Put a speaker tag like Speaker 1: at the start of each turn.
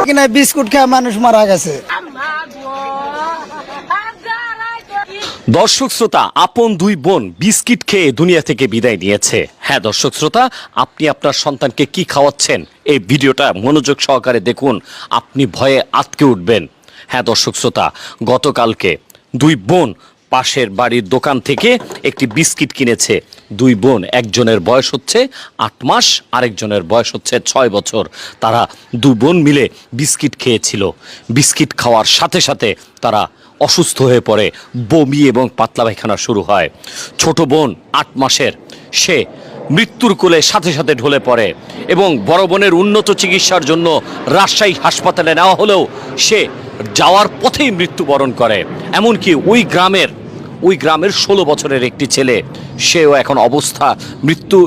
Speaker 1: কিনা বিস্কুট খেয়ে মানুষ মারা গেছে।
Speaker 2: দর্শক শ্রোতা, আপন দুই বোন বিস্কিট খেয়ে দুনিয়া থেকে বিদায় নিয়েছে। হ্যাঁ দর্শক শ্রোতা, আপনি আপনার সন্তানকে কি খাওয়াচ্ছেন এই ভিডিওটা মনোযোগ সহকারে দেখুন, আপনি ভয়ে আঁতকে উঠবেন। হ্যাঁ দর্শক শ্রোতা, গতকালকে দুই বোন পাশের বাড়ির দোকান থেকে একটি বিস্কিট কিনেছে। দুই বোন, একজনের বয়স হচ্ছে 8 মাস, আরেকজনের বয়স হচ্ছে 6 বছর। তারা দু বোন মিলে বিস্কিট খেয়েছিল। বিস্কিট খাওয়ার সাথে সাথে তারা অসুস্থ হয়ে পড়ে, বমি এবং পাতলা পায়খানা শুরু হয়। ছোট বোন 8 মাসের, সে মৃত্যুর কোলে সাথে সাথে ঢলে পড়ে এবং বড় বোনের উন্নত চিকিৎসার জন্য রাজশাহী হাসপাতালে নেওয়া হলেও সে যাওয়ার পথেই মৃত্যুবরণ করে। এমনকি ওই গ্রামের 16 বছরের একটি ছেলে, সেও এখন অবস্থা মৃত্যু